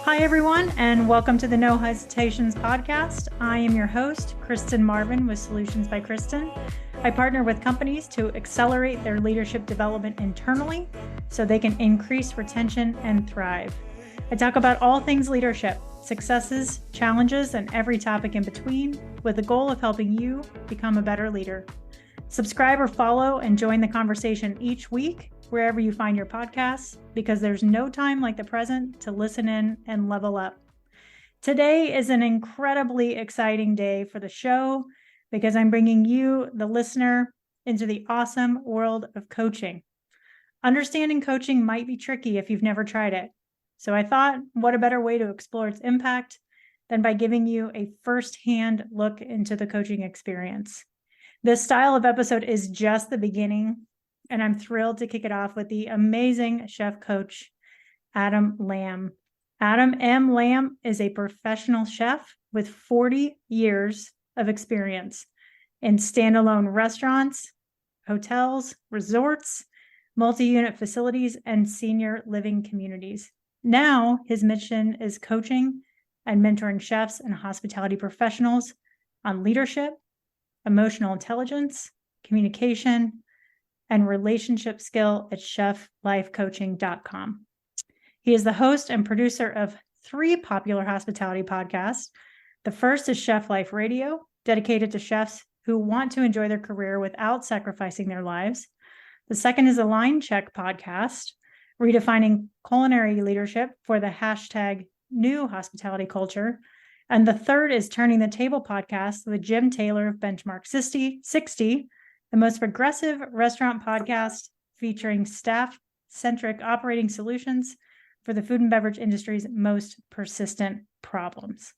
Hi, everyone, and welcome to the No Hesitations podcast. I am your host, Kristen Marvin with Solutions by Kristen. I partner with companies to accelerate their leadership development internally so they can increase retention and thrive. I talk about all things leadership, successes, challenges, and every topic in between with the goal of helping you become a better leader. Subscribe or follow and join the conversation each week wherever you find your podcasts, because there's no time like the present to listen in and level up. Today is an incredibly exciting day for the show because I'm bringing you, the listener, into the awesome world of coaching. Understanding coaching might be tricky if you've never tried it. So I thought, what a better way to explore its impact than by giving you a firsthand look into the coaching experience. This style of episode is just the beginning, and I'm thrilled to kick it off with the amazing chef coach, Adam Lamb. Adam M. Lamb is a professional chef with 40 years of experience in standalone restaurants, hotels, resorts, multi-unit facilities, and senior living communities. Now, his mission is coaching and mentoring chefs and hospitality professionals on leadership, emotional intelligence, communication, and relationship skill at cheflifecoaching.com. He is the host and producer of 3 popular hospitality podcasts. The first is Chef Life Radio, dedicated to chefs who want to enjoy their career without sacrificing their lives. The second is a Line Check podcast, redefining culinary leadership for the hashtag new hospitality culture. And the third is Turning the Table podcast with Jim Taylor of Benchmark 60, the most progressive restaurant podcast featuring staff-centric operating solutions for the food and beverage industry's most persistent problems.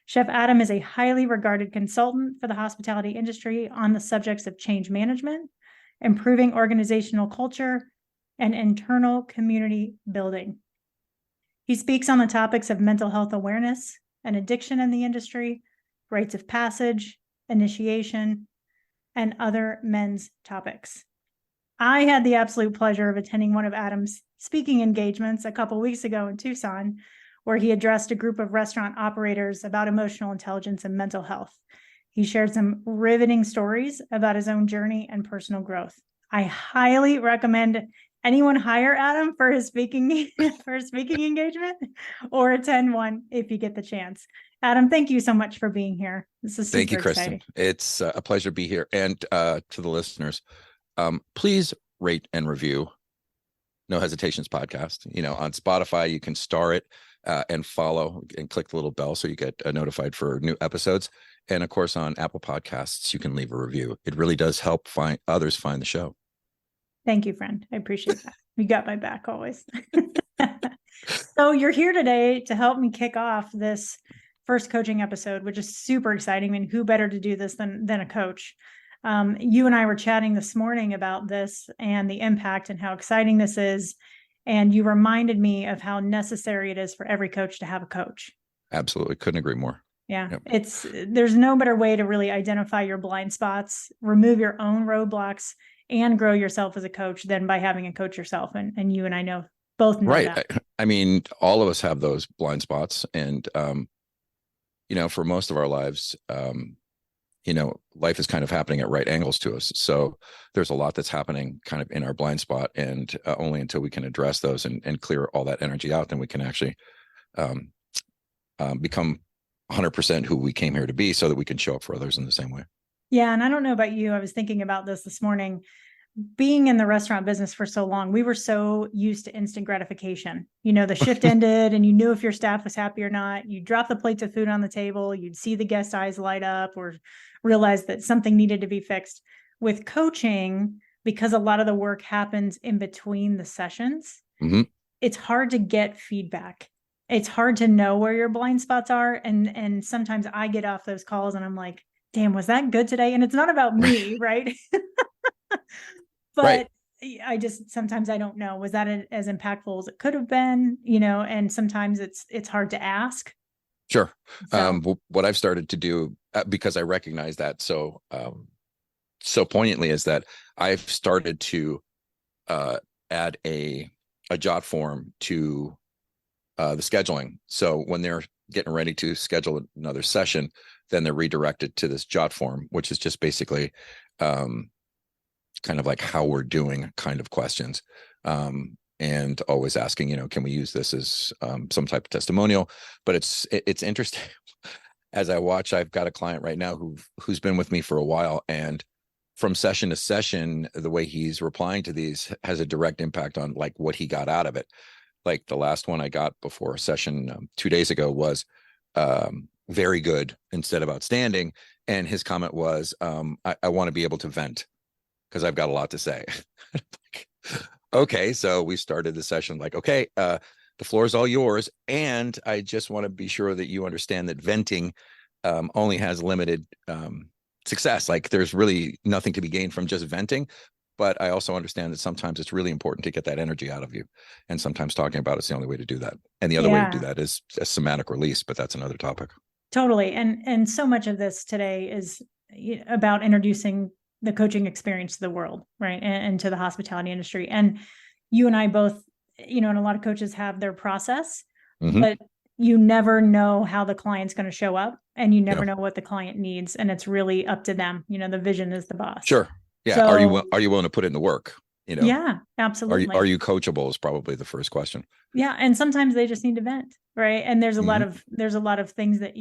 Chef Adam is a highly regarded consultant for the hospitality industry on the subjects of change management, improving organizational culture, and internal community building. He speaks on the topics of mental health awareness and addiction in the industry, rites of passage, initiation, and other men's topics. I had the absolute pleasure of attending one of Adam's speaking engagements a couple weeks ago in Tucson, where he addressed a group of restaurant operators about emotional intelligence and mental health. He shared some riveting stories about his own journey and personal growth. I highly recommend anyone hire Adam for his speaking engagement or attend one if you get the chance. Adam, thank you so much for being here. This is Thank you, super Kristen. exciting. It's a pleasure to be here. And to the listeners, please rate and review No Hesitations podcast. On Spotify, you can star it and follow and click the little bell so you get notified for new episodes. And of course, on Apple Podcasts, you can leave a review. It really does help others find the show. Thank you, friend. I appreciate that. You got my back always. So you're here today to help me kick off this first coaching episode, which is super exciting. I mean, who better to do this than a coach? You and I were chatting this morning about this and the impact and how exciting this is. And you reminded me of how necessary it is for every coach to have a coach. Absolutely. Couldn't agree more. Yeah. Yep. There's no better way to really identify your blind spots, remove your own roadblocks, and grow yourself as a coach than by having a coach yourself. And you and I both know right. that. I mean, all of us have those blind spots. And, for most of our lives, life is kind of happening at right angles to us. So there's a lot that's happening kind of in our blind spot. And only until we can address those and clear all that energy out, then we can actually become 100% who we came here to be so that we can show up for others in the same way. Yeah. And I don't know about you. I was thinking about this morning. Being in the restaurant business for so long, we were so used to instant gratification. The shift ended and you knew if your staff was happy or not. You'd drop the plates of food on the table. You'd see the guest eyes light up or realize that something needed to be fixed. With coaching, because a lot of the work happens in between the sessions, It's hard to get feedback. It's hard to know where your blind spots are. And sometimes I get off those calls and I'm like, damn, was that good today? And it's not about me, right? But sometimes I don't know, was that as impactful as it could have been, and sometimes it's hard to ask. Sure. So. What I've started to do, because I recognize that so poignantly, is that I've started to add a jot form to the scheduling. So when they're getting ready to schedule another session, then they're redirected to this jot form, which is just basically kind of like how we're doing kind of questions. And always asking, can we use this as some type of testimonial? But it's interesting. As I watch, I've got a client right now who's been with me for a while, and from session to session, the way he's replying to these has a direct impact on like what he got out of it. Like the last one I got before a session 2 days ago was very good instead of outstanding. And his comment was, I want to be able to vent because I've got a lot to say. Okay, so we started the session like, okay, the floor is all yours. And I just want to be sure that you understand that venting only has limited success. Like there's really nothing to be gained from just venting. But I also understand that sometimes it's really important to get that energy out of you. And sometimes talking about it's the only way to do that. And the other way to do that is a somatic release, but that's another topic. Totally. And so much of this today is about introducing the coaching experience to the world, right? And to the hospitality industry. And you and I both, and a lot of coaches have their process, but you never know how the client's going to show up, and you never know what the client needs. And it's really up to them. The vision is the boss. Sure. Yeah. So, are you willing to put in the work? Yeah, absolutely. Are you coachable is probably the first question. Yeah. And sometimes they just need to vent. Right. And there's a lot of things that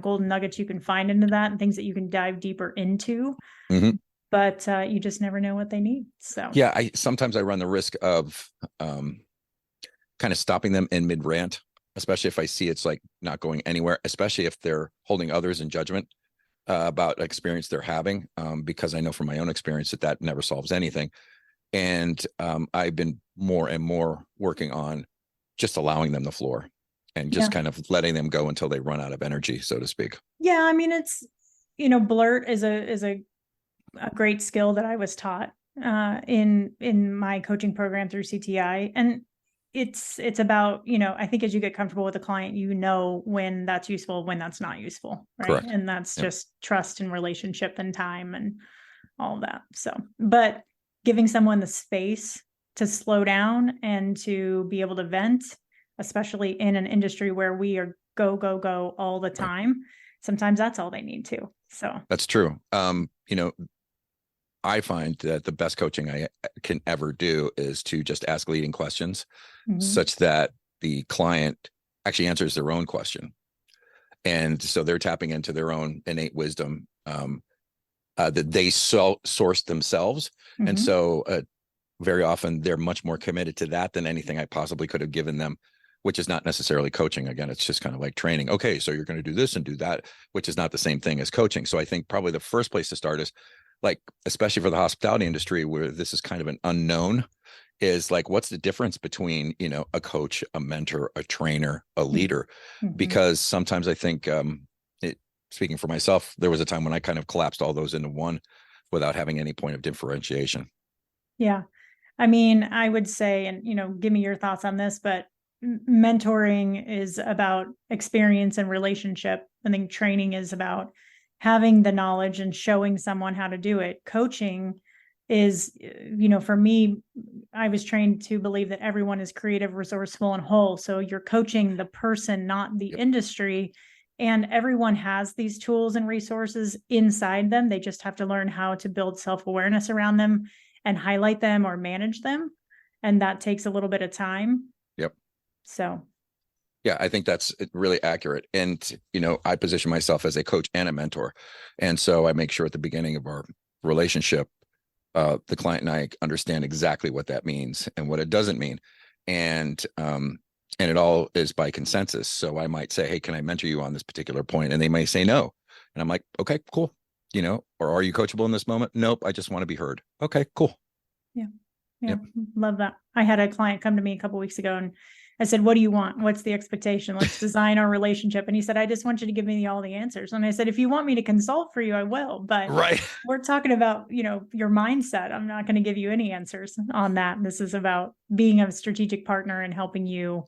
golden nuggets you can find into that, and things that you can dive deeper into. But you just never know what they need. So yeah, sometimes I run the risk of kind of stopping them in mid rant, especially if I see it's like not going anywhere, especially if they're holding others in judgment about experience they're having, because I know from my own experience that never solves anything. And I've been more and more working on just allowing them the floor and just kind of letting them go until they run out of energy, so to speak. Yeah. I mean, it's, blurt is a great skill that I was taught in my coaching program through CTI. And it's about, I think as you get comfortable with a client, when that's useful, when that's not useful. Right. Correct. And that's just trust and relationship and time and all of that. So, but giving someone the space to slow down and to be able to vent, especially in an industry where we are go all the time, sometimes that's all they need to. So that's true. I find that the best coaching I can ever do is to just ask leading questions such that the client actually answers their own question. And so they're tapping into their own innate wisdom that they sourced themselves. And so very often they're much more committed to that than anything I possibly could have given them, which is not necessarily coaching. Again, it's just kind of like training. Okay, so you're going to do this and do that, which is not the same thing as coaching. So I think probably the first place to start is like, especially for the hospitality industry where this is kind of an unknown, is like, what's the difference between, a coach, a mentor, a trainer, a leader? Because sometimes I think, speaking for myself, there was a time when I kind of collapsed all those into one without having any point of differentiation. Yeah. I mean, I would say, and, give me your thoughts on this, but mentoring is about experience and relationship. I think training is about having the knowledge and showing someone how to do it. Coaching is, for me, I was trained to believe that everyone is creative, resourceful, and whole. So you're coaching the person, not the industry. And everyone has these tools and resources inside them. They just have to learn how to build self-awareness around them and highlight them or manage them. And that takes a little bit of time. Yep. So. Yeah, I think that's really accurate. And, I position myself as a coach and a mentor. And so I make sure at the beginning of our relationship, the client and I understand exactly what that means and what it doesn't mean. And it all is by consensus. So I might say, hey, can I mentor you on this particular point? And they may say no. And I'm like, okay, cool. Or are you coachable in this moment? Nope. I just want to be heard. Okay, cool. Yeah. Yep. Love that. I had a client come to me a couple of weeks ago and I said, what do you want? What's the expectation? Let's design our relationship. And he said, I just want you to give me all the answers. And I said, if you want me to consult for you, I will. But we're talking about, your mindset. I'm not going to give you any answers on that. This is about being a strategic partner and helping you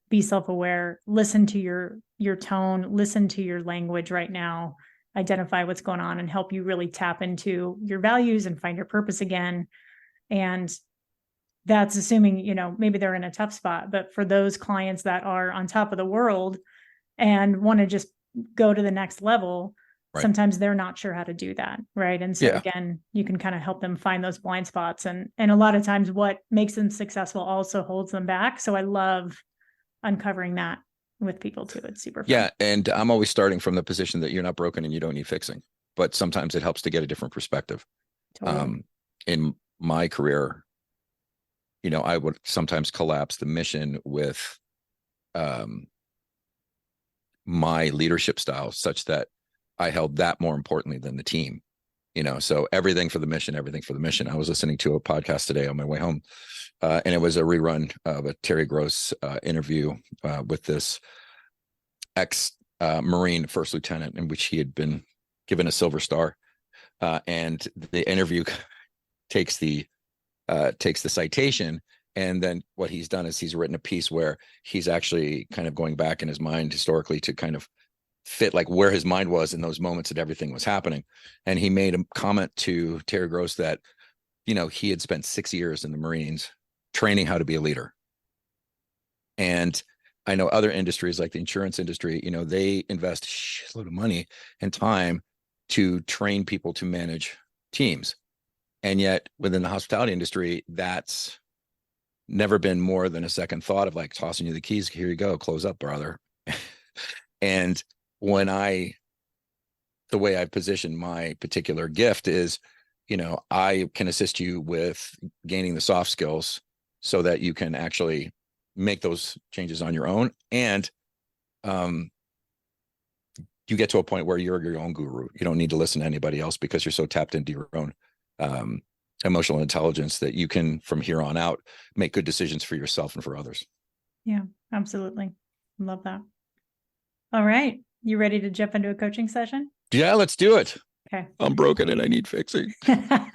be self-aware, listen to your tone, listen to your language right now, identify what's going on and help you really tap into your values and find your purpose again. And that's assuming, maybe they're in a tough spot, but for those clients that are on top of the world and want to just go to the next level, Right. sometimes they're not sure how to do that. Right. And so Yeah. again, you can kind of help them find those blind spots, and a lot of times what makes them successful also holds them back. So I love uncovering that with people too. It's super fun. Yeah. And I'm always starting from the position that you're not broken and you don't need fixing, but sometimes it helps to get a different perspective. Totally. In my career, I would sometimes collapse the mission with my leadership style such that I held that more importantly than the team, so everything for the mission. I was listening to a podcast today on my way home, and it was a rerun of a Terry Gross interview with this ex-Marine first lieutenant, in which he had been given a Silver Star. And the interview takes the citation. And then what he's done is he's written a piece where he's actually kind of going back in his mind historically to kind of fit like where his mind was in those moments that everything was happening. And he made a comment to Terry Gross that, he had spent 6 years in the Marines training how to be a leader. And I know other industries like the insurance industry, they invest a shitload of money and time to train people to manage teams. And yet within the hospitality industry, that's never been more than a second thought of like tossing you the keys. Here you go. Close up, brother. And the way I position my particular gift is, I can assist you with gaining the soft skills so that you can actually make those changes on your own. And, you get to a point where you're your own guru. You don't need to listen to anybody else because you're so tapped into your own, emotional intelligence that you can, from here on out, make good decisions for yourself and for others. Yeah, absolutely. Love that. All right. You ready to jump into a coaching session? Yeah, let's do it. Okay. I'm broken and I need fixing. That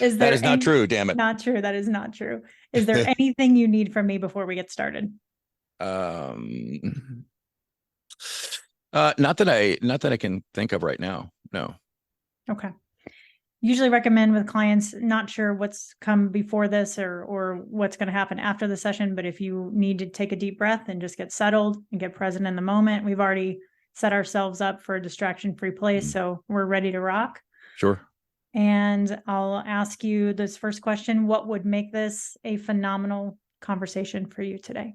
is not true. Damn it. Not true. That is not true. Is there anything you need from me before we get started? Not that I can think of right now. No. Okay. Usually recommend with clients, not sure what's come before this or what's going to happen after the session, but if you need to take a deep breath and just get settled and get present in the moment, we've already set ourselves up for a distraction-free place. So we're ready to rock. Sure. And I'll ask you this first question. What would make this a phenomenal conversation for you today?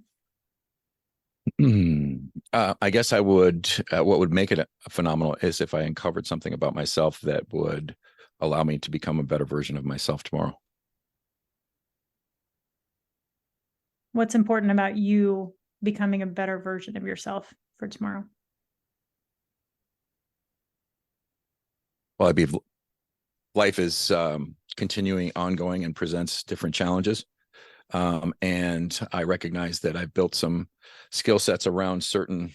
I guess I would, what would make it phenomenal is if I uncovered something about myself that would allow me to become a better version of myself tomorrow. What's important about you becoming a better version of yourself for tomorrow? Well, life is continuing, ongoing, and presents different challenges. And I recognize that I've built some skill sets around certain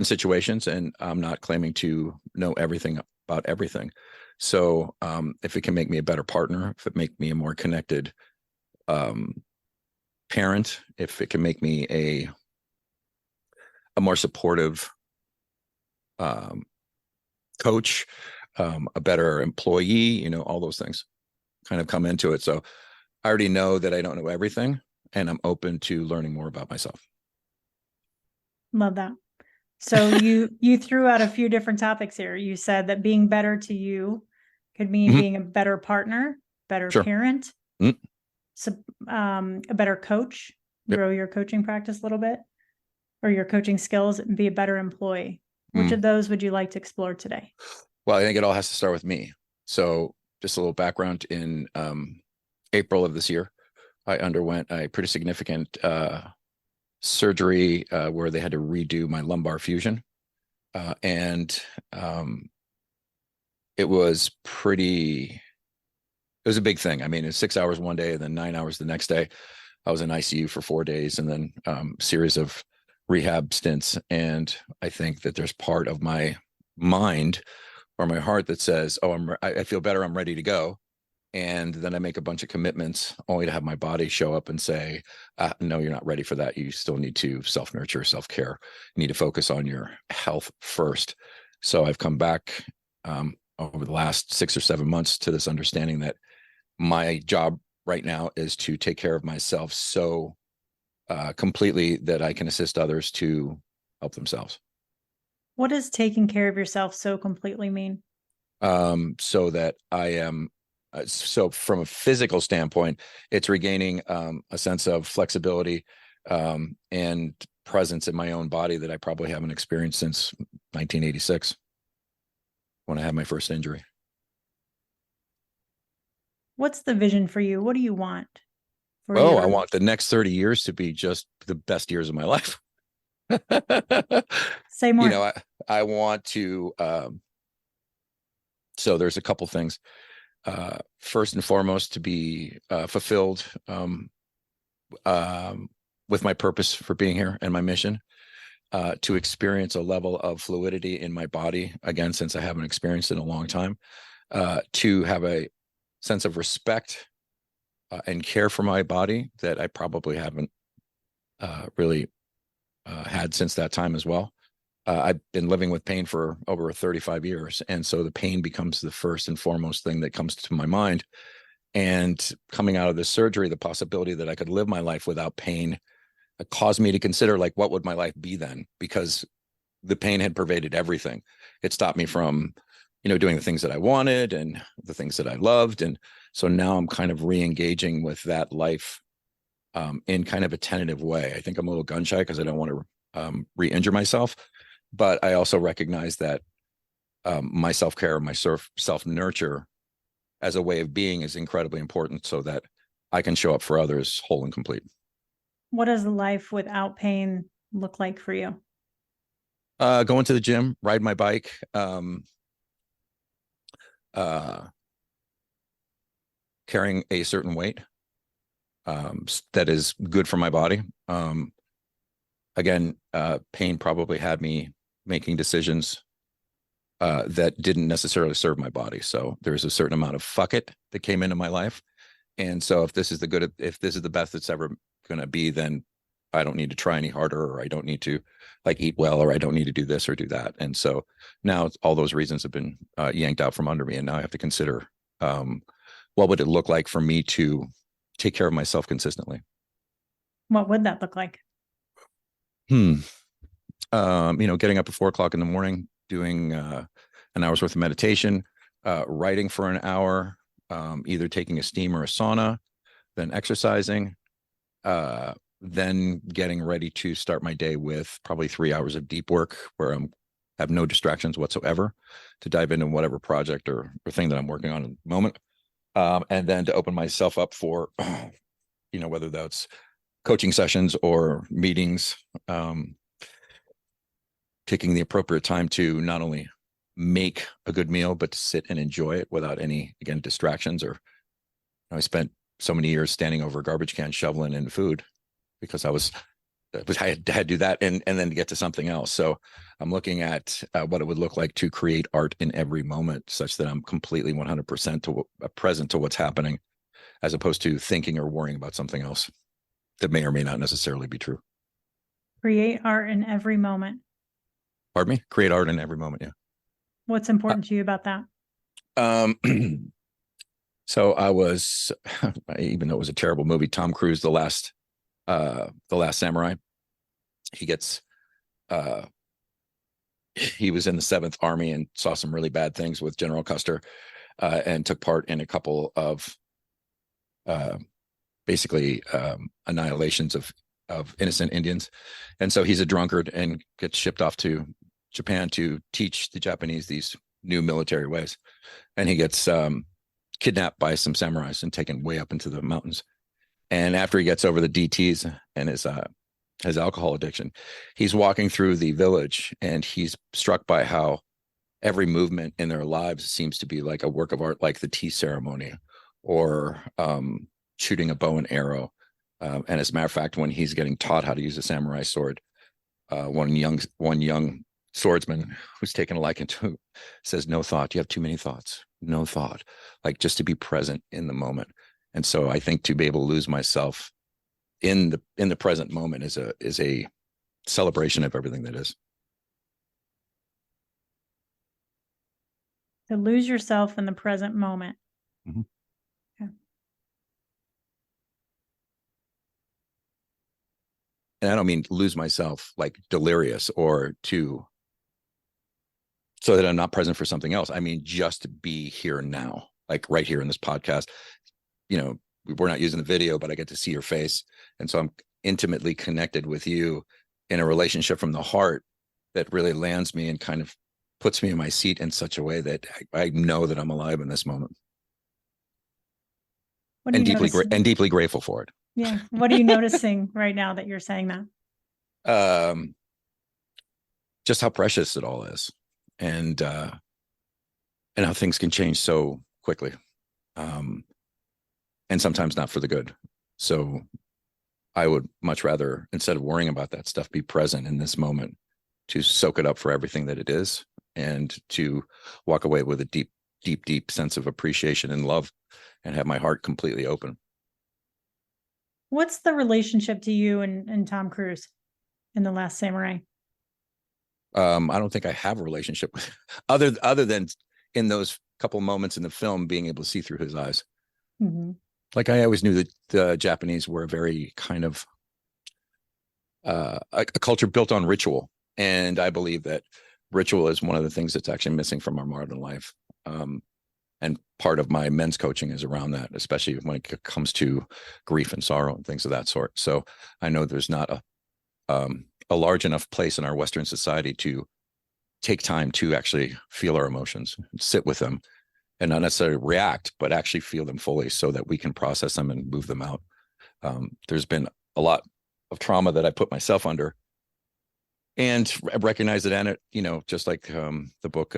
situations, and I'm not claiming to know everything about everything. So if it can make me a better partner, if it make me a more connected parent, if it can make me a more supportive coach, a better employee, all those things kind of come into it. So I already know that I don't know everything, and I'm open to learning more about myself. Love that. So you threw out a few different topics here. You said that being better to you could mean being a better partner, better parent, so, a better coach, grow your coaching practice a little bit, or your coaching skills, and be a better employee. Which of those would you like to explore today? Well, I think it all has to start with me. So just a little background. In April of this year, I underwent a pretty significant surgery where they had to redo my lumbar fusion. And it was a big thing. I mean, it was 6 hours one day and then 9 hours the next day. I was in ICU for 4 days and then series of rehab stints. And I think that there's part of my mind or my heart that says, oh, I feel better. I'm ready to go. And then I make a bunch of commitments only to have my body show up and say, no, you're not ready for that. You still need to self-nurture, self-care. You need to focus on your health first. So I've come back over the last 6 or 7 months to this understanding that my job right now is to take care of myself so completely that I can assist others to help themselves. What does taking care of yourself so completely mean? So that I am, so from a physical standpoint, it's regaining a sense of flexibility and presence in my own body that I probably haven't experienced since 1986 when I had my first injury. What's the vision for you? What do you want for I want the next 30 years to be just the best years of my life. Say more. You know, I want to, so there's a couple things. First and foremost, to be fulfilled with my purpose for being here and my mission, to experience a level of fluidity in my body, again, since I haven't experienced it in a long time, to have a sense of respect and care for my body that I probably haven't really had since that time as well. I've been living with pain for over 35 years. And so the pain becomes the first and foremost thing that comes to my mind. And coming out of this surgery, the possibility that I could live my life without pain caused me to consider, like, what would my life be then? Because the pain had pervaded everything. It stopped me from, doing the things that I wanted and the things that I loved. And so now I'm kind of re-engaging with that life in kind of a tentative way. I think I'm a little gun shy because I don't want to re-injure myself. But I also recognize that my self-care, my self-nurture as a way of being is incredibly important so that I can show up for others whole and complete. What does life without pain look like for you? Going to the gym, ride my bike, carrying a certain weight that is good for my body. Again, pain probably had me making decisions that didn't necessarily serve my body. So there's a certain amount of fuck it that came into my life. And so if this is the best it's ever going to be, then I don't need to try any harder, or I don't need to eat well, or I don't need to do this or do that. And so now all those reasons have been yanked out from under me. And now I have to consider what would it look like for me to take care of myself consistently? What would that look like? Getting up at 4:00 in the morning, doing an hour's worth of meditation, writing for an hour, either taking a steam or a sauna, then exercising, then getting ready to start my day with probably 3 hours of deep work where I have no distractions whatsoever to dive into whatever project or thing that I'm working on at the moment. And then to open myself up for, whether that's coaching sessions or meetings, taking the appropriate time to not only make a good meal, but to sit and enjoy it without any, again, distractions. Or I spent so many years standing over a garbage can shoveling in food because I had to do that and then to get to something else. So I'm looking at what it would look like to create art in every moment, such that I'm completely 100% present to what's happening, as opposed to thinking or worrying about something else that may or may not necessarily be true. Create art in every moment. Pardon me? Create art in every moment, yeah. What's important to you about that? So I was, even though it was a terrible movie, Tom Cruise, The Last Samurai. He was in the 7th Army and saw some really bad things with General Custer, and took part in a couple of basically annihilations of innocent Indians. And so he's a drunkard and gets shipped off to Japan to teach the Japanese these new military ways. And he gets kidnapped by some samurais and taken way up into the mountains. And after he gets over the DTs and his alcohol addiction, he's walking through the village and he's struck by how every movement in their lives seems to be like a work of art, like the tea ceremony or shooting a bow and arrow. And as a matter of fact, when he's getting taught how to use a samurai sword, one young swordsman who's taken a liking to says, "No thought. You have too many thoughts. No thought." Like, just to be present in the moment. And so I think to be able to lose myself in the present moment is a celebration of everything that is. To lose yourself in the present moment. Mhm. Okay. And I don't mean lose myself like delirious or so that I'm not present for something else. I mean, just to be here now, like right here in this podcast. We're not using the video, but I get to see your face. And so I'm intimately connected with you in a relationship from the heart that really lands me and kind of puts me in my seat in such a way that I know that I'm alive in this moment. What are you noticing? Deeply grateful for it. Yeah. What are you noticing right now that you're saying that? Just how precious it all is, and how things can change so quickly, and sometimes not for the good. So I would much rather, instead of worrying about that stuff, be present in this moment to soak it up for everything that it is, and to walk away with a deep, deep, deep sense of appreciation and love, and have my heart completely open. What's the relationship to you and Tom Cruise in The Last Samurai? I don't think I have a relationship with other than in those couple moments in the film being able to see through his eyes. Mm-hmm. Like I always knew that the Japanese were a very kind of a culture built on ritual, and I believe that ritual is one of the things that's actually missing from our modern life. And part of my men's coaching is around that, especially when it comes to grief and sorrow and things of that sort. So I know there's not a large enough place in our Western society to take time to actually feel our emotions, sit with them, and not necessarily react, but actually feel them fully so that we can process them and move them out. There's been a lot of trauma that I put myself under, and recognize it. And it, just like the book,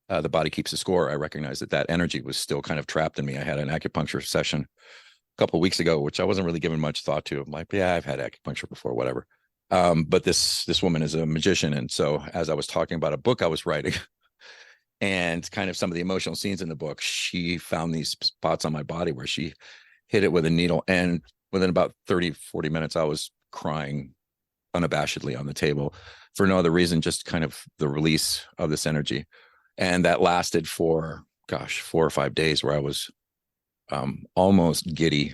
The Body Keeps the Score, I recognized that energy was still kind of trapped in me. I had an acupuncture session a couple of weeks ago, which I wasn't really giving much thought to. I'm like, yeah, I've had acupuncture before, whatever. But this woman is a magician. And so as I was talking about a book I was writing and kind of some of the emotional scenes in the book, she found these spots on my body where she hit it with a needle. And within about 30, 40 minutes, I was crying unabashedly on the table for no other reason, just kind of the release of this energy. And that lasted for, 4 or 5 days, where I was almost giddy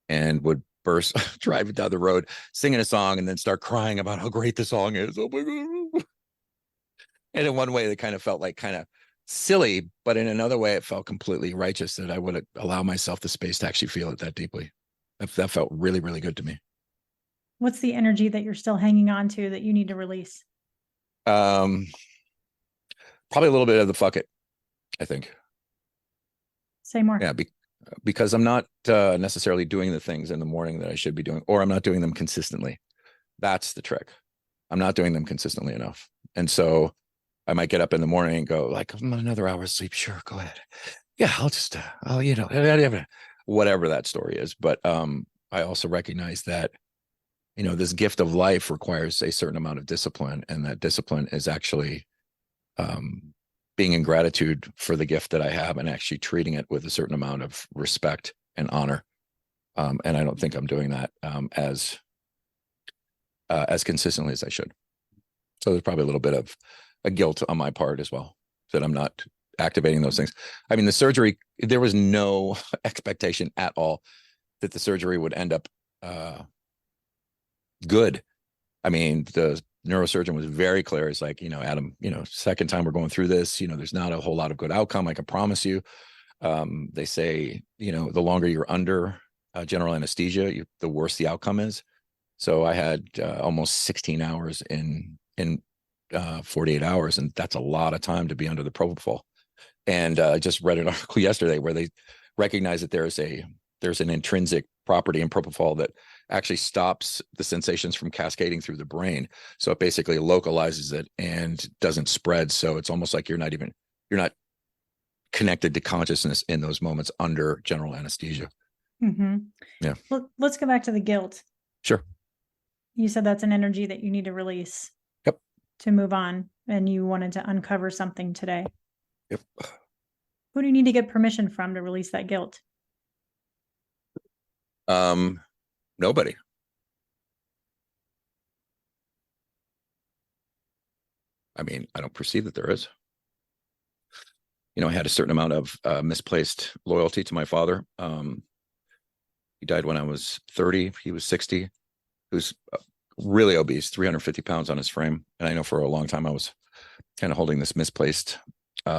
and would burst driving down the road, singing a song, and then start crying about how great the song is. Oh my God. And in one way, that kind of felt like kind of silly, but in another way, it felt completely righteous that I would allow myself the space to actually feel it that deeply. That felt really, really good to me. What's the energy that you're still hanging on to that you need to release? Probably a little bit of the fuck it, I think. Say more. Yeah, because I'm not necessarily doing the things in the morning that I should be doing, or I'm not doing them consistently. That's the trick. I'm not doing them consistently enough. And so I might get up in the morning and go like, another hour's sleep. Sure. Go ahead. Yeah. I'll just, whatever that story is. But I also recognize that, this gift of life requires a certain amount of discipline, and that discipline is actually being in gratitude for the gift that I have and actually treating it with a certain amount of respect and honor. And I don't think I'm doing that as consistently as I should. So there's probably a little bit of a guilt on my part as well, that I'm not activating those things. I mean, the surgery, there was no expectation at all that the surgery would end up good. I mean, the neurosurgeon was very clear. It's like, Adam, second time we're going through this, there's not a whole lot of good outcome, I can promise you. They say, the longer you're under general anesthesia, the worse the outcome is. So I had almost 16 hours in 48 hours, and that's a lot of time to be under the propofol. And I just read an article yesterday where they recognize that there's an intrinsic property in propofol that actually stops the sensations from cascading through the brain. So it basically localizes it and doesn't spread. So it's almost like you're not connected to consciousness in those moments under general anesthesia. Mm-hmm. Yeah. Let's go back to the guilt. Sure. You said that's an energy that you need to release. Yep. To move on, and you wanted to uncover something today. Yep. Who do you need to get permission from to release that guilt? Nobody. I mean, I don't perceive that there is. I had a certain amount of misplaced loyalty to my father. He died when I was 30. He was 60. He was really obese, 350 pounds on his frame. And I know for a long time I was kind of holding this misplaced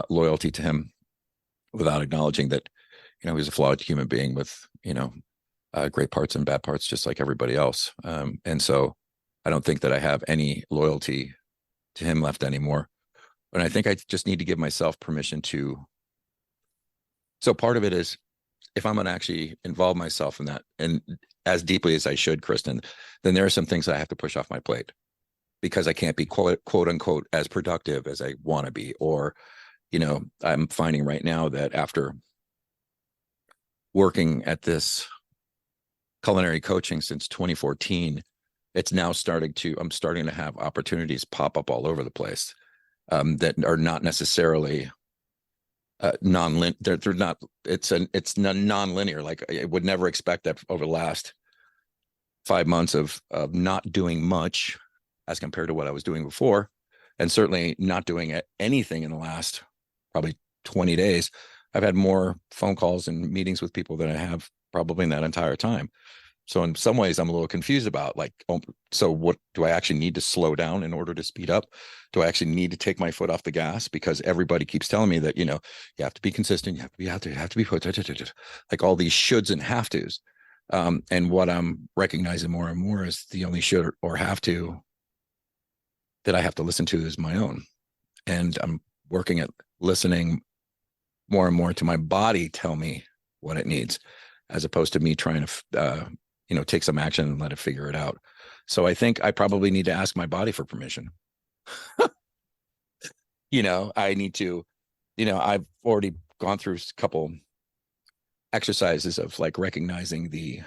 loyalty to him without acknowledging that, he was a flawed human being with, great parts and bad parts, just like everybody else. And so I don't think that I have any loyalty to him left anymore. And I think I just need to give myself permission to. So part of it is, if I'm going to actually involve myself in that, and as deeply as I should, Kristen, then there are some things that I have to push off my plate, because I can't be quote unquote as productive as I want to be. Or, I'm finding right now that after working at this culinary coaching since 2014, it's now I'm starting to have opportunities pop up all over the place, that are not necessarily non-linear. They're not. It's non-linear. Like, I would never expect that over the last 5 months of not doing much as compared to what I was doing before, and certainly not doing anything in the last probably 20 days. I've had more phone calls and meetings with people than I have probably in that entire time. So in some ways, I'm a little confused about, like, so what do I actually need to slow down in order to speed up? Do I actually need to take my foot off the gas? Because everybody keeps telling me that, you have to be consistent, you have to be out there, you have to be put, like all these shoulds and have tos. And what I'm recognizing more and more is the only should or have to that I have to listen to is my own. And I'm working at listening more and more to my body tell me what it needs, as opposed to me trying to, take some action and let it figure it out. So I think I probably need to ask my body for permission. I need to, I've already gone through a couple exercises of like recognizing the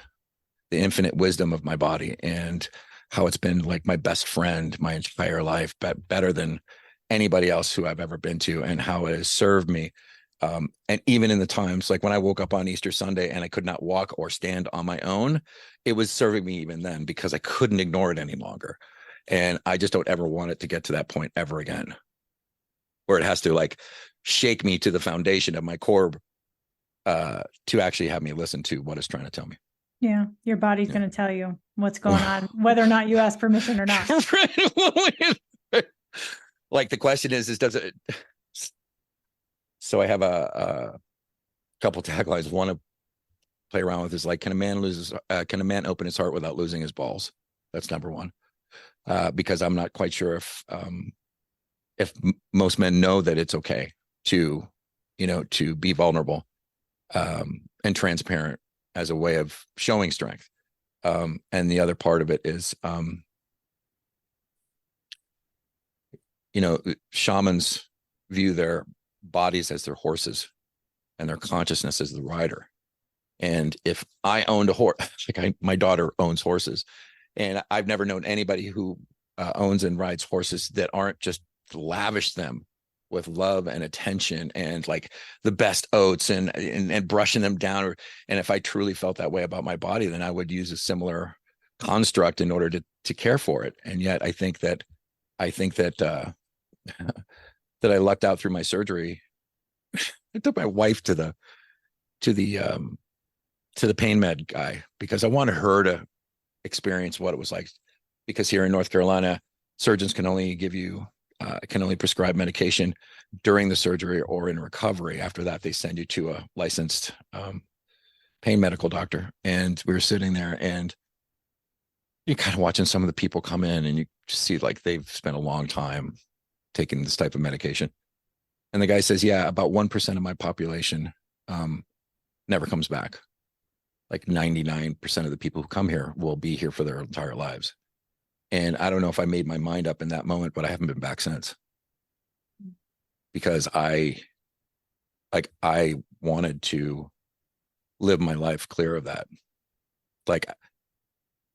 infinite wisdom of my body and how it's been like my best friend my entire life, but better than anybody else who I've ever been to, and how it has served me. And even in the times like when I woke up on Easter Sunday and I could not walk or stand on my own, it was serving me even then, because I couldn't ignore it any longer. And I just don't ever want it to get to that point ever again, where it has to like shake me to the foundation of my core, to actually have me listen to what it's trying to tell me. Yeah. Your body's going to tell you what's going on, whether or not you ask permission or not. Like the question is does it? So I have a couple taglines. One to play around with is like, can a man open his heart without losing his balls? That's number one. Because I'm not quite sure if most men know that it's okay to be vulnerable, and transparent as a way of showing strength. And the other part of it is, shamans view their bodies as their horses and their consciousness as the rider. And if I owned a horse, like my daughter owns horses, and I've never known anybody who owns and rides horses that aren't just lavish them with love and attention and like the best oats and brushing them down. And if I truly felt that way about my body, then I would use a similar construct in order to care for it. And yet I think that that I lucked out through my surgery. I took my wife to the pain med guy because I wanted her to experience what it was like. Because here in North Carolina, surgeons can only prescribe medication during the surgery or in recovery. After that, they send you to a licensed pain medical doctor. And we were sitting there, and you're kind of watching some of the people come in, and you just see like they've spent a long time taking this type of medication. And the guy says, yeah, about 1% of my population never comes back. Like 99% of the people who come here will be here for their entire lives. And I don't know if I made my mind up in that moment, but I haven't been back since. Because I wanted to live my life clear of that. Like,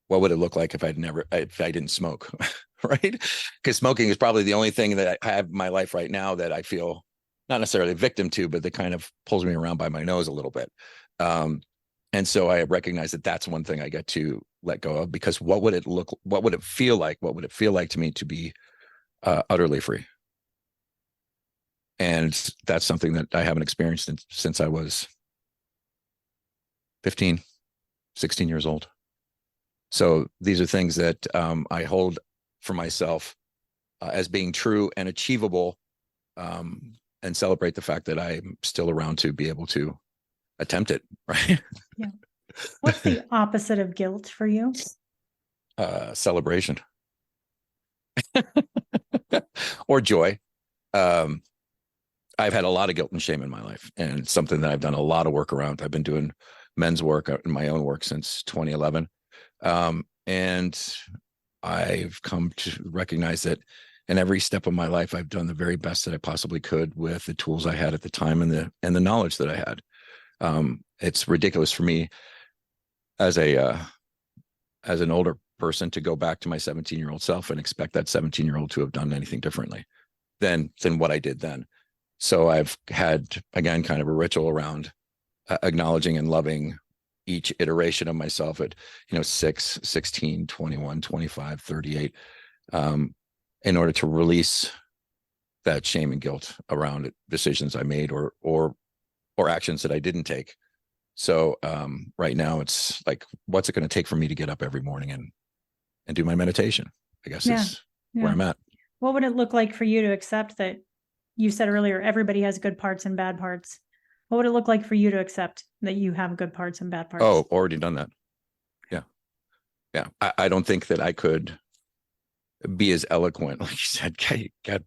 what would it look like if I didn't smoke? Right? Because smoking is probably the only thing that I have in my life right now that I feel not necessarily a victim to, but that kind of pulls me around by my nose a little bit. And so I recognize that that's one thing I get to let go of, because what would it feel like to me to be utterly free? And that's something that I haven't experienced since I was 15, 16 years old. So these are things that I hold for myself as being true and achievable, and celebrate the fact that I'm still around to be able to attempt it. Right. Yeah. What's the opposite of guilt for you? Celebration. Or joy. I've had a lot of guilt and shame in my life, and it's something that I've done a lot of work around. I've been doing men's work and my own work since 2011. And I've come to recognize that in every step of my life, I've done the very best that I possibly could with the tools I had at the time and the knowledge that I had. It's ridiculous for me as an older person to go back to my 17-year-old self and expect that 17-year-old to have done anything differently than what I did then. So I've had, again, kind of a ritual around acknowledging and loving each iteration of myself at 6, 16, 21, 25, 38, in order to release that shame and guilt around decisions I made or actions that I didn't take. So right now it's like, what's it going to take for me to get up every morning and do my meditation, I guess is where I'm at. What would it look like for you to accept that? You said earlier, everybody has good parts and bad parts. What would it look like for you to accept that you have good parts and bad parts? Oh, already done that. Yeah. Yeah. I don't think that I could be as eloquent. Like you said,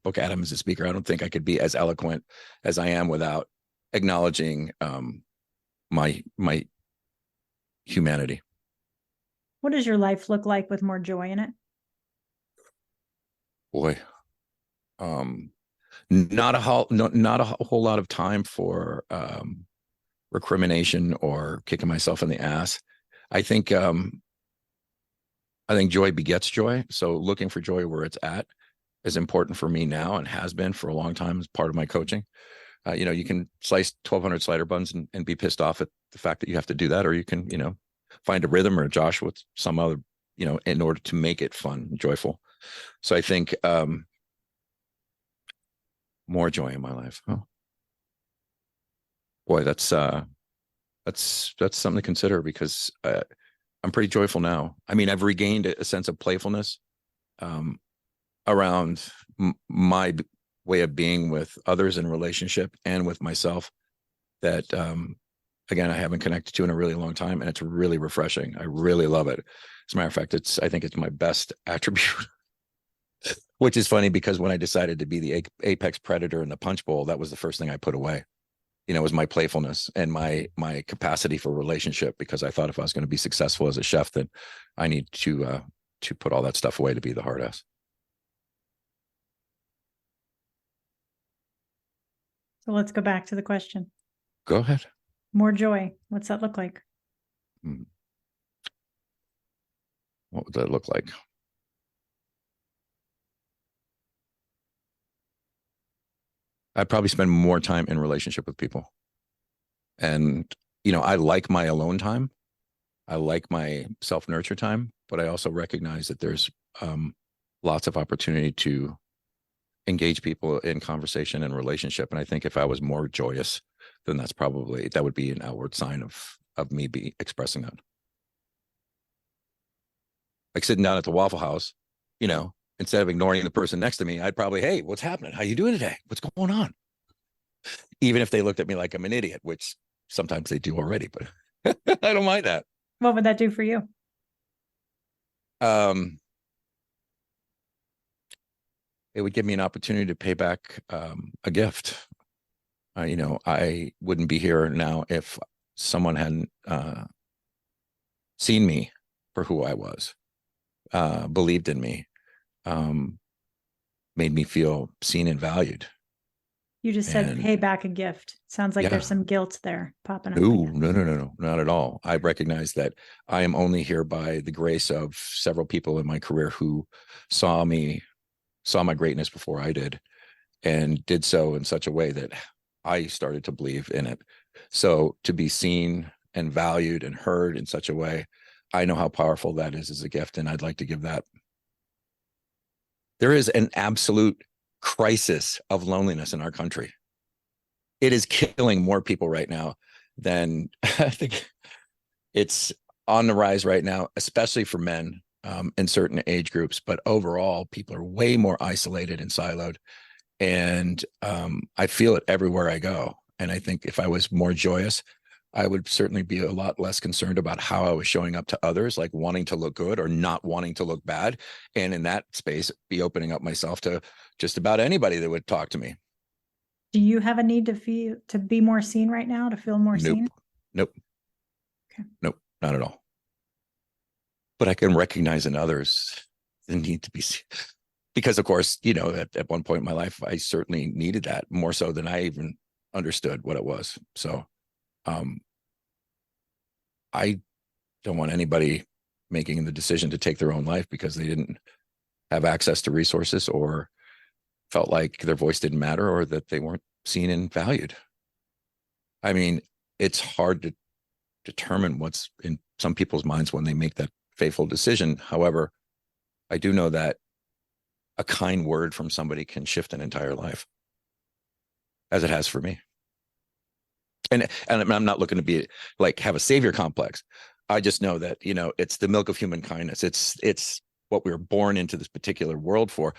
book Adam as a speaker. I don't think I could be as eloquent as I am without acknowledging my humanity. What does your life look like with more joy in it? Boy, not a whole lot of time for recrimination or kicking myself in the ass. I think joy begets joy. So looking for joy where it's at is important for me now and has been for a long time as part of my coaching. You can slice 1,200 slider buns and be pissed off at the fact that you have to do that, or you can, find a rhythm or Josh with some other, in order to make it fun and joyful. So I think more joy in my life. Oh, boy, that's something to consider, because I'm pretty joyful now. I mean, I've regained a sense of playfulness around my way of being with others in relationship and with myself that, again, I haven't connected to in a really long time. And it's really refreshing. I really love it. As a matter of fact, I think it's my best attribute, which is funny because when I decided to be the apex predator in the punch bowl, that was the first thing I put away. Was my playfulness and my capacity for relationship, because I thought if I was going to be successful as a chef, then I need to put all that stuff away to be the hard ass. So let's go back to the question. Go ahead. More joy. What's that look like? What would that look like? I'd probably spend more time in relationship with people. And, I like my alone time. I like my self-nurture time, but I also recognize that there's lots of opportunity to engage people in conversation and relationship. And I think if I was more joyous, then that would be an outward sign of me expressing that. Like sitting down at the Waffle House, instead of ignoring the person next to me, I'd probably, hey, what's happening? How you doing today? What's going on? Even if they looked at me like I'm an idiot, which sometimes they do already, but I don't mind that. What would that do for you? It would give me an opportunity to pay back a gift. I wouldn't be here now if someone hadn't seen me for who I was, believed in me, made me feel seen and valued. You just said pay back a gift. Sounds like there's some guilt there popping up. No, not at all. I recognize that I am only here by the grace of several people in my career who saw my greatness before I did, and did so in such a way that I started to believe in it. So to be seen and valued and heard in such a way, I know how powerful that is as a gift, and I'd like to give that. There is an absolute crisis of loneliness in our country. it is killing more people right now than I think. It's on the rise right now, especially for men in certain age groups. But overall, people are way more isolated and siloed. And I feel it everywhere I go. And I think if I was more joyous, I would certainly be a lot less concerned about how I was showing up to others, like wanting to look good or not wanting to look bad. And in that space, be opening up myself to just about anybody that would talk to me. Do you have a need to be more seen right now, to feel more seen? Nope. Okay. Nope, not at all. But I can recognize in others the need to be seen. Because, of course, at one point in my life, I certainly needed that more so than I even understood what it was. So I don't want anybody making the decision to take their own life because they didn't have access to resources or felt like their voice didn't matter or that they weren't seen and valued. I mean, it's hard to determine what's in some people's minds when they make that fateful decision. However, I do know that a kind word from somebody can shift an entire life, as it has for me. And I'm not looking to be like have a savior complex. I just know that, it's the milk of human kindness. It's what we were born into this particular world for.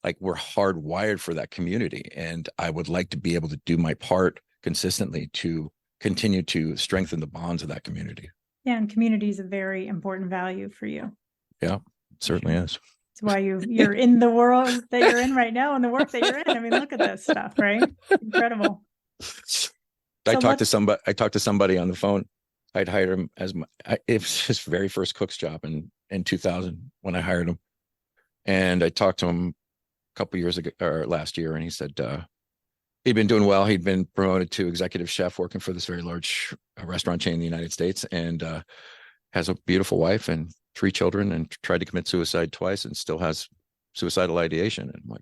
Like, we're hardwired for that community. And I would like to be able to do my part consistently to continue to strengthen the bonds of that community. Yeah. And community is a very important value for you. Yeah, it certainly is. That's why you're in the world that you're in right now and the work that you're in. I mean, look at this stuff, right? Incredible. I talked to somebody on the phone. I'd hired him it was his very first cook's job in 2000 when I hired him. And I talked to him a couple years ago or last year, and he said he'd been doing well. He'd been promoted to executive chef working for this very large restaurant chain in the United States, and has a beautiful wife and 3 children, and tried to commit suicide twice and still has suicidal ideation. And I'm like,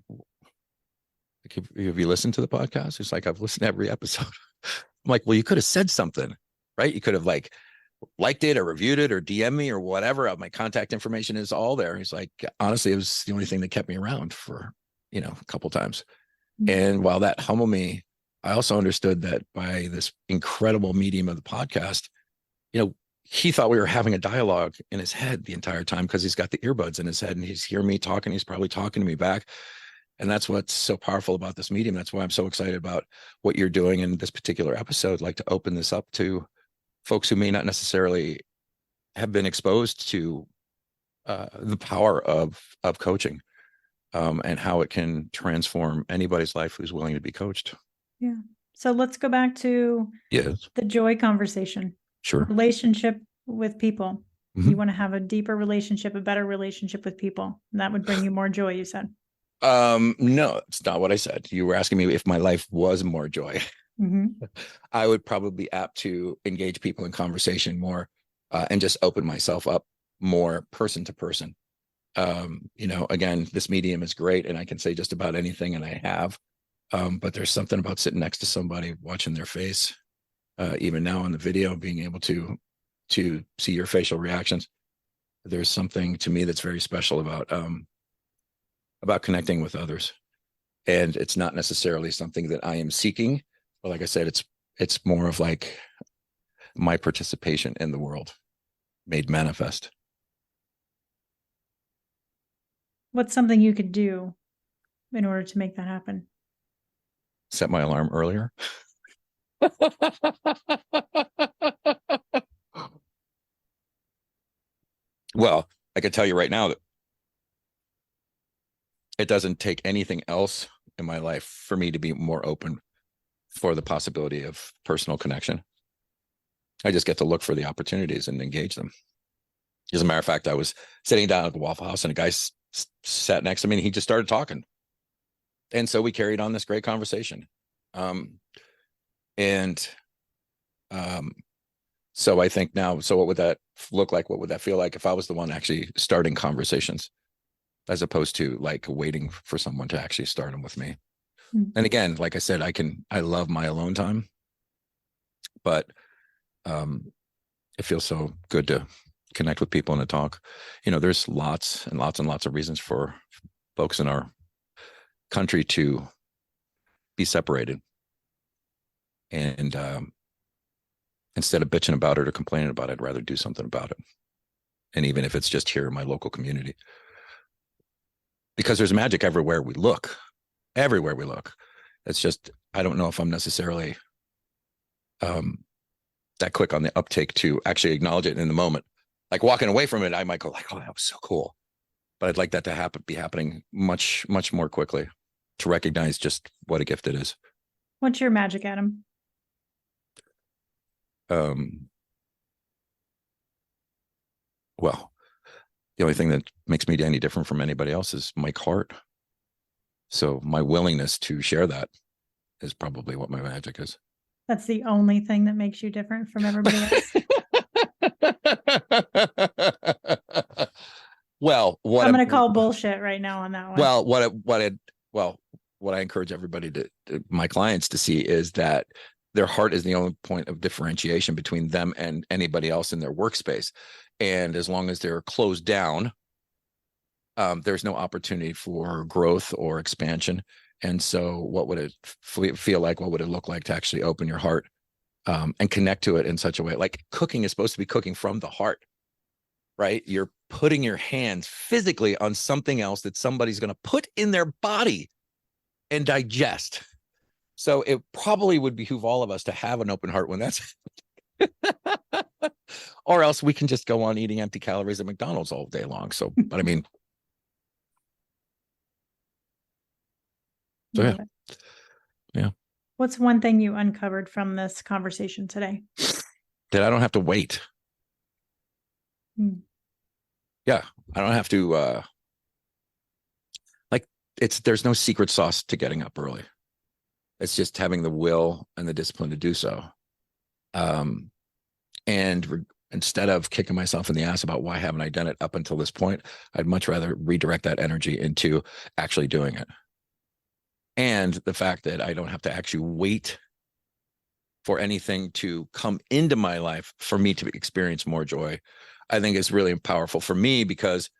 have you listened to the podcast? He's like, I've listened to every episode. I'm like, well, you could have said something, right? You could have liked it or reviewed it or DM me or whatever. My contact information is all there. He's like, honestly, it was the only thing that kept me around for, a couple times. Mm-hmm. And while that humbled me, I also understood that by this incredible medium of the podcast, he thought we were having a dialogue in his head the entire time because he's got the earbuds in his head and he's hearing me talking. He's probably talking to me back. And that's what's so powerful about this medium. That's why I'm so excited about what you're doing in this particular episode, like to open this up to folks who may not necessarily have been exposed to the power of coaching and how it can transform anybody's life who's willing to be coached. Yeah. So let's go back to the joy conversation. Sure. Relationship with people. Mm-hmm. You want to have a deeper relationship, a better relationship with people. And that would bring you more joy, you said. No, it's not what I said. You were asking me if my life was more joy. Mm-hmm. I would probably be apt to engage people in conversation more and just open myself up more person to person. Again, this medium is great and I can say just about anything, and I have. But there's something about sitting next to somebody, watching their face, even now on the video, being able to see your facial reactions. There's something to me that's very special about connecting with others. And it's not necessarily something that I am seeking, but like I said, it's more of like my participation in the world made manifest. What's something you could do in order to make that happen? Set my alarm earlier. Well, I can tell you right now that it doesn't take anything else in my life for me to be more open for the possibility of personal connection. I just get to look for the opportunities and engage them. As a matter of fact, I was sitting down at the Waffle House and a guy sat next to me and he just started talking. And so we carried on this great conversation. So I think now, so what would that look like? What would that feel like if I was the one actually starting conversations, as opposed to like waiting for someone to actually start them with me? Mm-hmm. And again, like I said, I love my alone time, but it feels so good to connect with people and to talk. There's lots and lots and lots of reasons for folks in our country to be separated. And instead of bitching about it or complaining about it, I'd rather do something about it. And even if it's just here in my local community, because there's magic everywhere we look. It's just, I don't know if I'm necessarily that quick on the uptake to actually acknowledge it in the moment. Like walking away from it, I might go like, oh, that was so cool. But I'd like that to be happening much, much more quickly, to recognize just what a gift it is. What's your magic, Adam? Well, the only thing that makes me any different from anybody else is my heart. So my willingness to share that is probably what my magic is. That's the only thing that makes you different from everybody else. Well, I'm going to call bullshit right now on that one. Well, what I encourage everybody my clients to see is that their heart is the only point of differentiation between them and anybody else in their workspace. And as long as they're closed down, there's no opportunity for growth or expansion. And so what would it feel like? What would it look like to actually open your heart and connect to it in such a way? Like cooking is supposed to be cooking from the heart, right? You're putting your hands physically on something else that somebody's going to put in their body and digest. So it probably would behoove all of us to have an open heart when that's or else we can just go on eating empty calories at McDonald's all day long. So, but I mean, so yeah. What's one thing you uncovered from this conversation today? That I don't have to wait. Yeah, I don't have to there's no secret sauce to getting up early. It's just having the will and the discipline to do so. And instead of kicking myself in the ass about why haven't I done it up until this point, I'd much rather redirect that energy into actually doing it. And the fact that I don't have to actually wait for anything to come into my life for me to experience more joy, I think is really powerful for me, because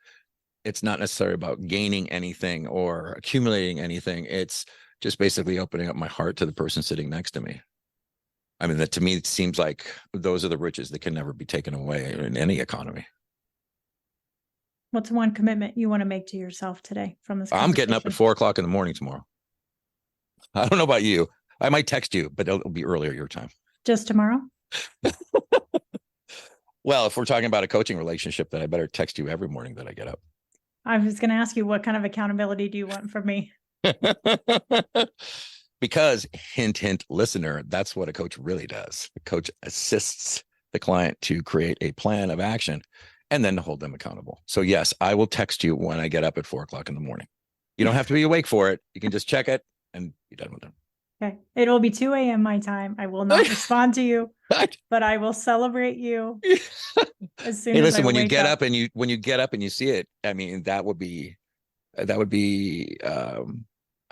it's not necessarily about gaining anything or accumulating anything. It's just basically opening up my heart to the person sitting next to me. I mean, that to me, it seems like those are the riches that can never be taken away in any economy. What's one commitment you want to make to yourself today from this conversation? I'm getting up at 4 o'clock in the morning tomorrow. I don't know about you. I might text you, but it'll be earlier your time. Just tomorrow? Well, if we're talking about a coaching relationship, then I better text you every morning that I get up. I was going to ask you, what kind of accountability do you want from me? Because hint, hint, listener, that's what a coach really does. The coach assists the client to create a plan of action and then to hold them accountable. So yes, I will text you when I get up at 4 o'clock in the morning. You don't have to be awake for it. You can just check it and be done with it. Okay. It'll be 2 a.m. my time. I will not respond to you, but I will celebrate you as soon as listen, I when you wake get up. When you get up and you see it, I mean, that would be, I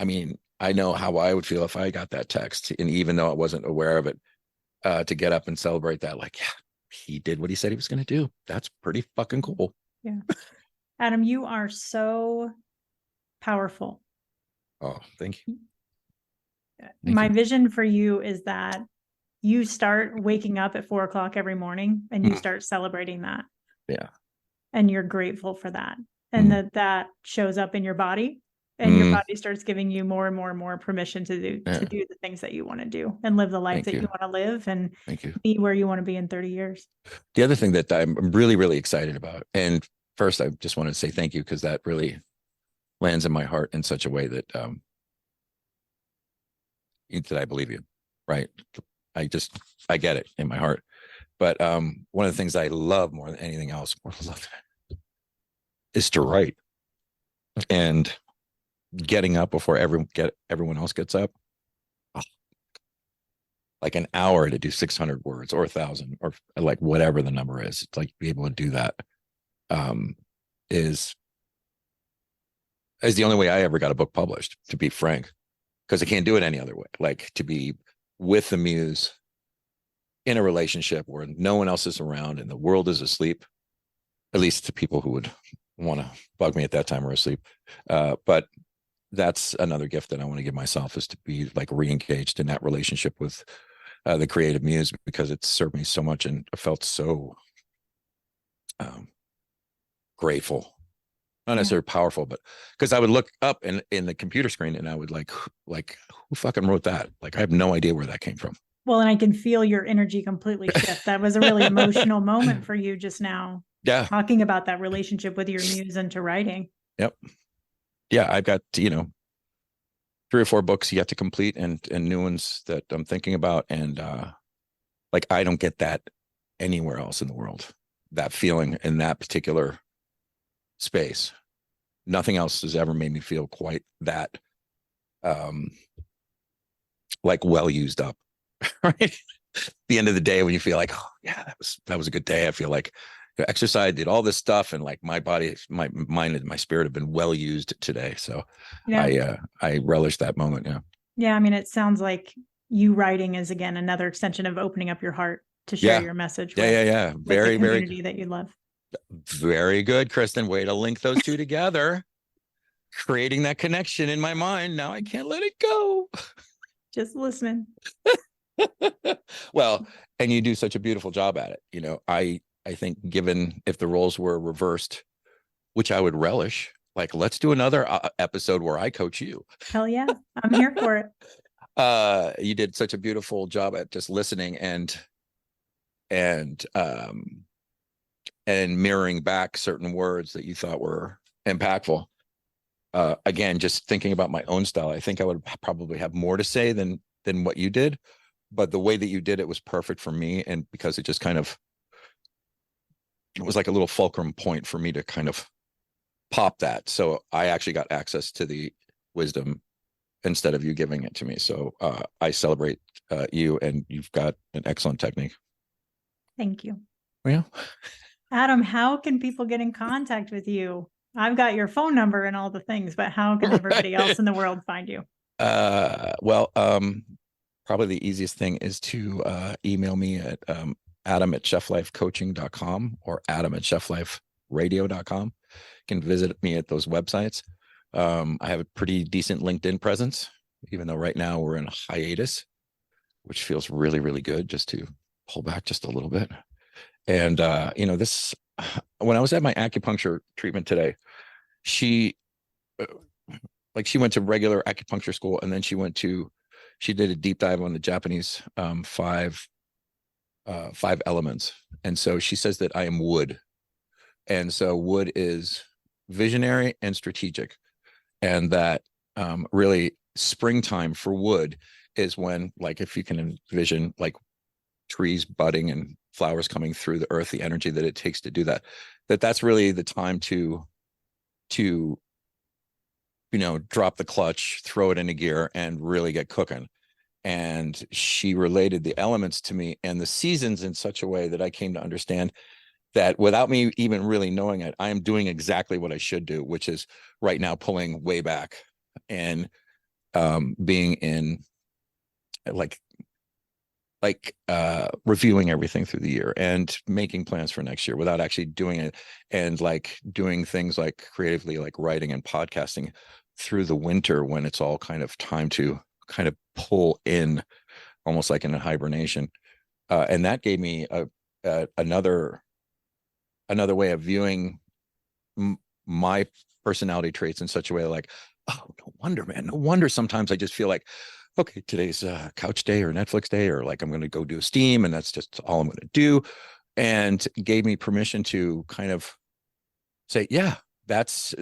mean, I know how I would feel if I got that text, and even though I wasn't aware of it, to get up and celebrate that, like, yeah, he did what he said he was going to do. That's pretty fucking cool. Yeah. Adam, you are so powerful. Oh, thank you. My vision for you is that you start waking up at 4 o'clock every morning and you start celebrating that. Yeah. And you're grateful for that. And that shows up in your body, and your body starts giving you more and more and more permission to do the things that you want to do and live the life you want to live and be where you want to be in 30 years. The other thing that I'm really, really excited about, and first I just wanted to say thank you, because that really lands in my heart in such a way that I believe you, right? I get it in my heart. But one of the things I love more than anything else, is to write. And getting up before everyone else gets up, like an hour to do 600 words or 1,000 or like whatever the number is, it's like be able to do that is the only way I ever got a book published, to be frank, because I can't do it any other way. Like to be with the muse in a relationship where no one else is around and the world is asleep, at least to people who would want to bug me at that time are asleep. But that's another gift that I want to give myself, is to be like re-engaged in that relationship with the creative muse, because it served me so much, and I felt so grateful. Not necessarily powerful, but because I would look up in the computer screen and I would like, who fucking wrote that? Like, I have no idea where that came from. Well, and I can feel your energy completely shift. That was a really emotional moment for you just now. Yeah. Talking about that relationship with your muse into writing. Yep. Yeah. I've got, 3 or 4 books yet to complete, and new ones that I'm thinking about. And like, I don't get that anywhere else in the world, that feeling in that particular space. Nothing else has ever made me feel quite that like well used up. Right. At the end of the day, when you feel like, oh yeah, that was a good day. I feel like exercise, did all this stuff, and like my body, my mind, and my spirit have been well used today. So I relish that moment. Yeah. Yeah. I mean, it sounds like you writing is, again, another extension of opening up your heart to share your message. Yeah. Very, with the community that you love. Very good, Kristen. Way to link those two together. Creating that connection in my mind. Now I can't let it go. Just listening. Well, and you do such a beautiful job at it. I think, given if the roles were reversed, which I would relish, like, let's do another episode where I coach you. Hell yeah. I'm here for it. You did such a beautiful job at just listening and mirroring back certain words that you thought were impactful. Again, just thinking about my own style, I think I would probably have more to say than what you did, but the way that you did it was perfect for me. And because it just kind of, it was like a little fulcrum point for me to kind of pop that. So I actually got access to the wisdom instead of you giving it to me. So I celebrate you, and you've got an excellent technique. Thank you. Yeah. Adam, how can people get in contact with you? I've got your phone number and all the things, but how can everybody else in the world find you? Well, probably the easiest thing is to email me at adam@cheflifecoaching.com or adam@chefliferadio.com. You can visit me at those websites. I have a pretty decent LinkedIn presence, even though right now we're in a hiatus, which feels really, really good just to pull back just a little bit. And, when I was at my acupuncture treatment today, she went to regular acupuncture school, and then she did a deep dive on the Japanese 5 elements. And so she says that I am wood. And so wood is visionary and strategic. And that really springtime for wood is when, like, if you can envision like trees budding and flowers coming through the earth, the energy that it takes to do that's really the time to drop the clutch, throw it into gear, and really get cooking. And she related the elements to me and the seasons in such a way that I came to understand that, without me even really knowing it, I am doing exactly what I should do, which is right now pulling way back and being in reviewing everything through the year and making plans for next year without actually doing it, and like doing things like creatively, like writing and podcasting through the winter, when it's all kind of time to kind of pull in, almost like in a hibernation. And that gave me another way of viewing my personality traits in such a way, like, oh, no wonder sometimes I just feel like, okay, today's couch day or Netflix day, or like I'm going to go do a steam, and that's just all I'm going to do. And gave me permission to kind of say, yeah, that's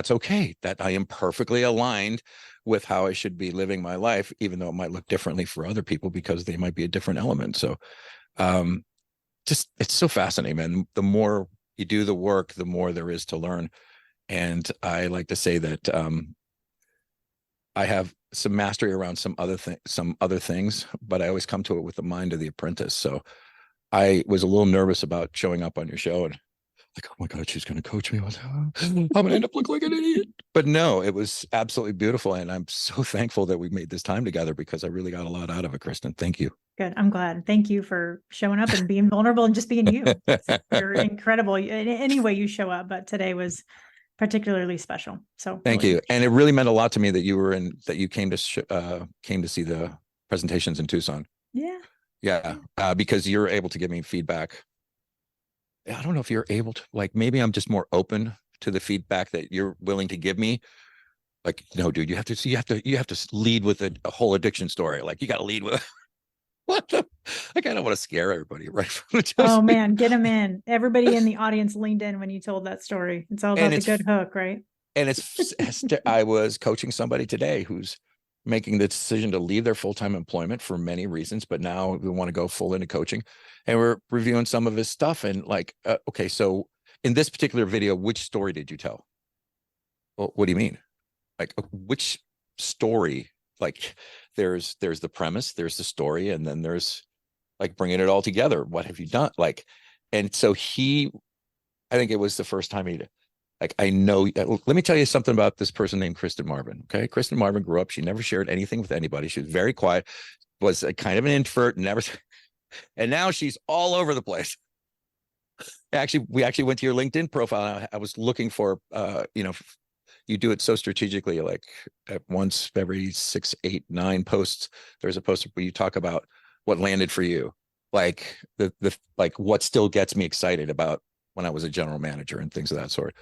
okay, that I am perfectly aligned with how I should be living my life, even though it might look differently for other people because they might be a different element. So just, it's so fascinating, man. The more you do the work, the more there is to learn. And I like to say that I have some mastery around some other things, but I always come to it with the mind of the apprentice. So I was a little nervous about showing up on your show and like, oh my God, she's going to coach me. I'm going to end up looking like an idiot. But no, it was absolutely beautiful. And I'm so thankful that we made this time together, because I really got a lot out of it, Kristen. Thank you. Good. I'm glad. Thank you for showing up and being vulnerable and just being you. You're incredible in any way you show up, but today was particularly special. So thank you. And it really meant a lot to me that you came to see the presentations in Tucson. Yeah. Yeah. Because you're able to give me feedback. I don't know if you're able to, like, maybe I'm just more open to the feedback that you're willing to give me. Like, no, dude, you have to lead with a whole addiction story. Like, you got to lead with what the, like, I don't want to scare everybody, right? Oh man, get him in. Everybody in the audience leaned in when you told that story. It's all about the good hook, right? And I was coaching somebody today who's making the decision to leave their full-time employment for many reasons, but now we want to go full into coaching, and we're reviewing some of his stuff. And like, okay, so in this particular video, which story did you tell? Well, what do you mean? Like, which story? Like, there's the premise, there's the story, and then there's like bringing it all together. What have you done? Like, and so I think it was the first time like, I know, let me tell you something about this person named Kristen Marvin. Okay. Kristen Marvin grew up. She never shared anything with anybody. She was very quiet, was a kind of an introvert, and now she's all over the place. Actually, we actually went to your LinkedIn profile. I was looking for, you do it so strategically, like at once every 6, 8, 9 posts, there's a post where you talk about what landed for you. Like like what still gets me excited about when I was a general manager and things of that sort.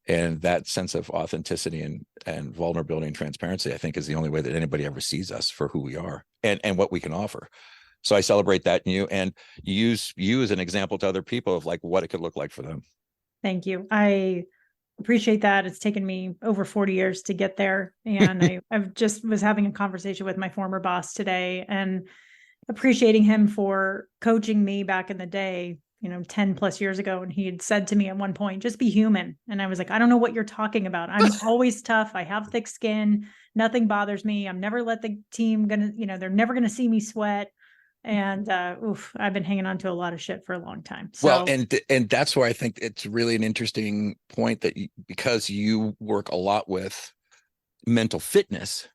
And that sense of authenticity and vulnerability and transparency, I think, is the only way that anybody ever sees us for who we are and what we can offer. So I celebrate that in you, and use you as an example to other people of like what it could look like for them. Thank you. I appreciate that. It's taken me over 40 years to get there. And I've just was having a conversation with my former boss today and appreciating him for coaching me back in the day, 10 plus years ago. And he had said to me at one point, just be human. And I was like, I don't know what you're talking about. I'm always tough. I have thick skin. Nothing bothers me. I'm never let the team they're never going to see me sweat. And I've been hanging on to a lot of shit for a long time. So, well, and that's where I think it's really an interesting point that because you work a lot with mental fitness,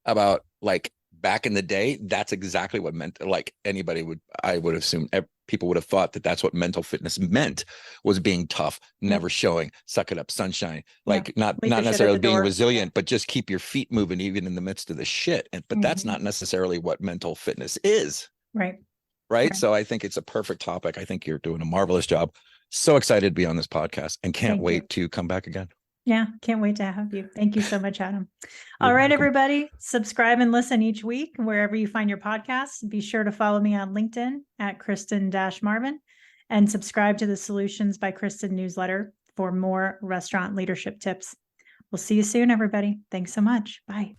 about like back in the day, that's exactly what meant, like I would assume people would have thought that that's what mental fitness meant, was being tough, never showing, suck it up, sunshine, like not necessarily being resilient, but just keep your feet moving even in the midst of the shit. But that's not necessarily what mental fitness is. Right. So I think it's a perfect topic. I think you're doing a marvelous job. So excited to be on this podcast and can't wait to come back again. Yeah, can't wait to have you. Thank you so much, Adam. All right, everybody, subscribe and listen each week wherever you find your podcasts. Be sure to follow me on LinkedIn at Kristen-Marvin and subscribe to the Solutions by Kristen newsletter for more restaurant leadership tips. We'll see you soon, everybody. Thanks so much. Bye.